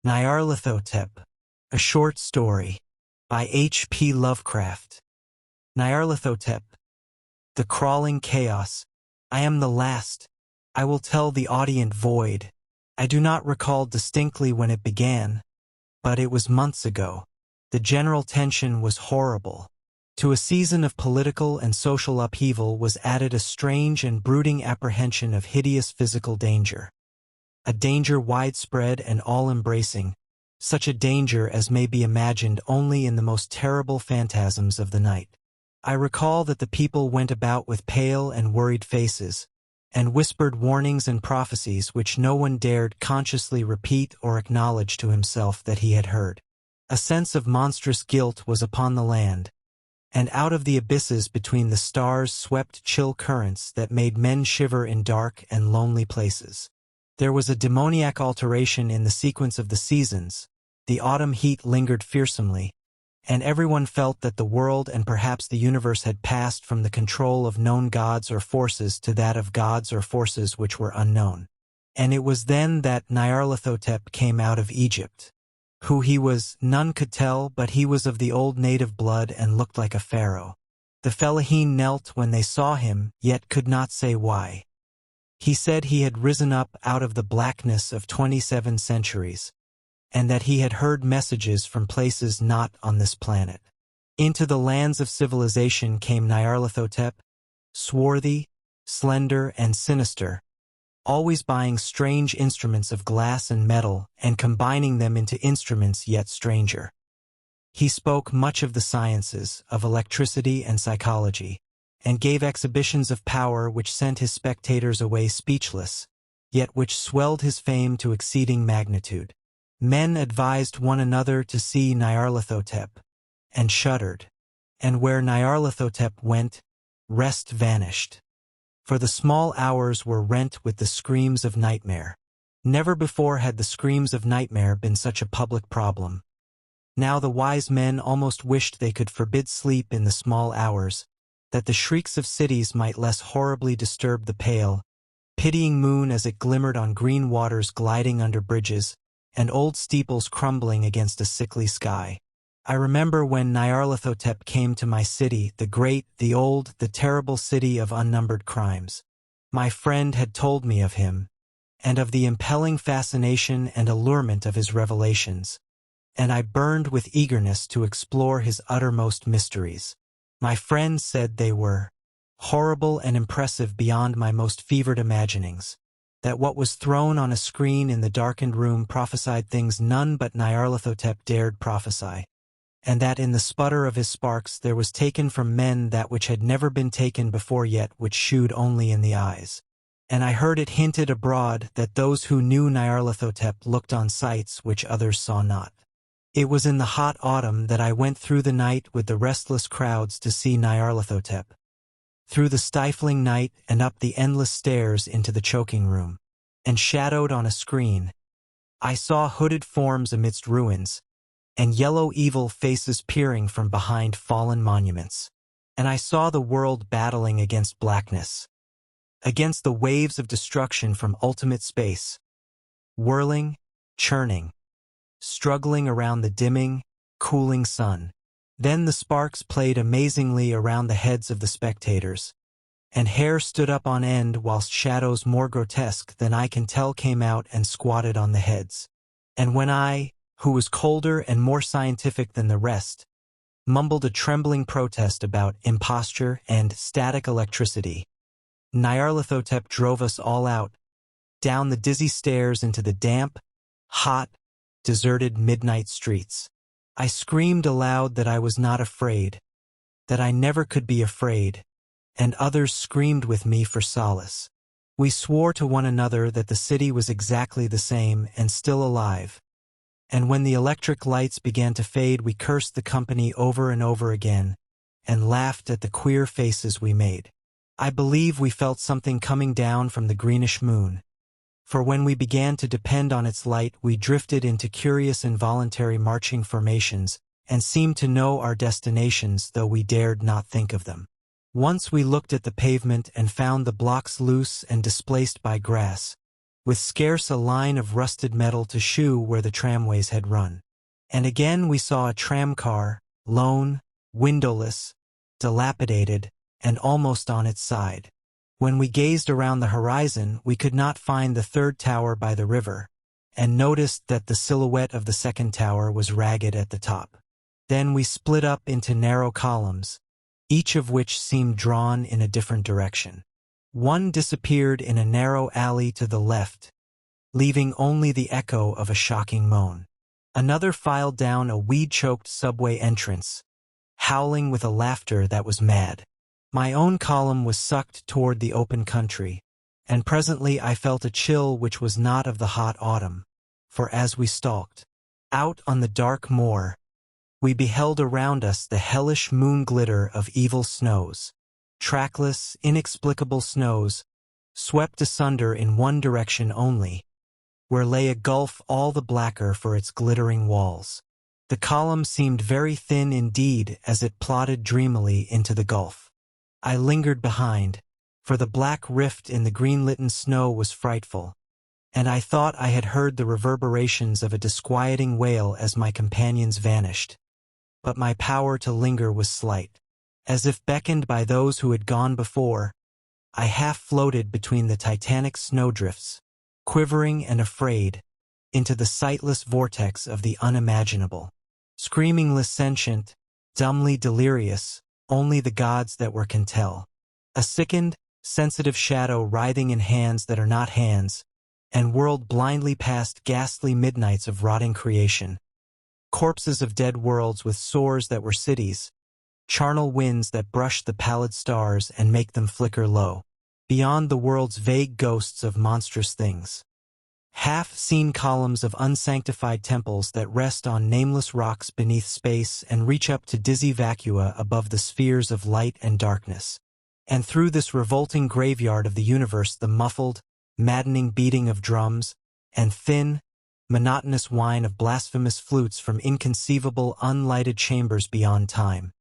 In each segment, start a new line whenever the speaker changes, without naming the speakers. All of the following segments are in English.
NYARLATHOTEP, a short story, by H.P. Lovecraft. NYARLATHOTEP, the crawling chaos. I am the last. I will tell the audient void. I do not recall distinctly when it began, but it was months ago. The general tension was horrible. To a season of political and social upheaval was added a strange and brooding apprehension of hideous physical danger. A danger widespread and all-embracing, such a danger as may be imagined only in the most terrible phantasms of the night. I recall that the people went about with pale and worried faces, and whispered warnings and prophecies which no one dared consciously repeat or acknowledge to himself that he had heard. A sense of monstrous guilt was upon the land, and out of the abysses between the stars swept chill currents that made men shiver in dark and lonely places. There was a demoniac alteration in the sequence of the seasons. The autumn heat lingered fearsomely, and everyone felt that the world and perhaps the universe had passed from the control of known gods or forces to that of gods or forces which were unknown. And it was then that NYARLATHOTEP came out of Egypt. Who he was, none could tell, but he was of the old native blood and looked like a pharaoh. The fellaheen knelt when they saw him, yet could not say why. He said he had risen up out of the blackness of 27 centuries, and that he had heard messages from places not on this planet. Into the lands of civilization came NYARLATHOTEP, swarthy, slender, and sinister, always buying strange instruments of glass and metal and combining them into instruments yet stranger. He spoke much of the sciences, of electricity and psychology, and gave exhibitions of power which sent his spectators away speechless, yet which swelled his fame to exceeding magnitude. Men advised one another to see NYARLATHOTEP, and shuddered, and where NYARLATHOTEP went, rest vanished. For the small hours were rent with the screams of nightmare. Never before had the screams of nightmare been such a public problem. Now the wise men almost wished they could forbid sleep in the small hours, that the shrieks of cities might less horribly disturb the pale, pitying moon as it glimmered on green waters gliding under bridges, and old steeples crumbling against a sickly sky. I remember when NYARLATHOTEP came to my city, the great, the old, the terrible city of unnumbered crimes. My friend had told me of him, and of the impelling fascination and allurement of his revelations, and I burned with eagerness to explore his uttermost mysteries. My friend said they were horrible and impressive beyond my most fevered imaginings, that what was thrown on a screen in the darkened room prophesied things none but NYARLATHOTEP dared prophesy, and that in the sputter of his sparks there was taken from men that which had never been taken before yet which shewed only in the eyes. And I heard it hinted abroad that those who knew NYARLATHOTEP looked on sights which others saw not. It was in the hot autumn that I went through the night with the restless crowds to see NYARLATHOTEP. Through the stifling night and up the endless stairs into the choking room, and shadowed on a screen, I saw hooded forms amidst ruins, and yellow evil faces peering from behind fallen monuments. And I saw the world battling against blackness, against the waves of destruction from ultimate space, whirling, churning, struggling around the dimming, cooling sun. Then the sparks played amazingly around the heads of the spectators, and hair stood up on end whilst shadows more grotesque than I can tell came out and squatted on the heads. And when I, who was colder and more scientific than the rest, mumbled a trembling protest about imposture and static electricity, NYARLATHOTEP drove us all out, down the dizzy stairs into the damp, hot, deserted midnight streets. I screamed aloud that I was not afraid, that I never could be afraid, and others screamed with me for solace. We swore to one another that the city was exactly the same and still alive, and when the electric lights began to fade we cursed the company over and over again, and laughed at the queer faces we made. I believe we felt something coming down from the greenish moon, for when we began to depend on its light we drifted into curious involuntary marching formations and seemed to know our destinations though we dared not think of them. Once we looked at the pavement and found the blocks loose and displaced by grass. with scarce a line of rusted metal to shew where the tramways had run. And again we saw a tramcar, lone, windowless, dilapidated, and almost on its side. When we gazed around the horizon, we could not find the third tower by the river, and noticed that the silhouette of the second tower was ragged at the top. Then we split up into narrow columns, each of which seemed drawn in a different direction. One disappeared in a narrow alley to the left, leaving only the echo of a shocking moan. Another filed down a weed-choked subway entrance, howling with a laughter that was mad. My own column was sucked toward the open country, and presently I felt a chill which was not of the hot autumn, for as we stalked out on the dark moor, we beheld around us the hellish moon glitter of evil snows, trackless, inexplicable snows, swept asunder in one direction only, where lay a gulf all the blacker for its glittering walls. The column seemed very thin indeed as it plodded dreamily into the gulf. I lingered behind, for the black rift in the green-litten snow was frightful, and I thought I had heard the reverberations of a disquieting wail as my companions vanished. But my power to linger was slight. As if beckoned by those who had gone before, I half floated between the titanic snowdrifts, quivering and afraid, into the sightless vortex of the unimaginable. Screamingly sentient, dumbly delirious, only the gods that were can tell. A sickened, sensitive shadow writhing in hands that are not hands, and whirled blindly past ghastly midnights of rotting creation. Corpses of dead worlds with sores that were cities, charnel winds that brush the pallid stars and make them flicker low. Beyond the world's vague ghosts of monstrous things. Half-seen columns of unsanctified temples that rest on nameless rocks beneath space and reach up to dizzy vacua above the spheres of light and darkness. And through this revolting graveyard of the universe the muffled, maddening beating of drums, and thin, monotonous whine of blasphemous flutes from inconceivable unlighted chambers beyond time.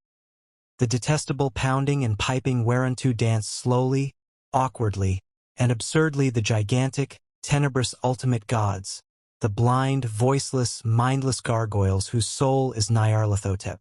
The detestable pounding and piping whereunto dance slowly, awkwardly, and absurdly the gigantic, tenebrous ultimate gods, the blind, voiceless, mindless gargoyles whose soul is NYARLATHOTEP.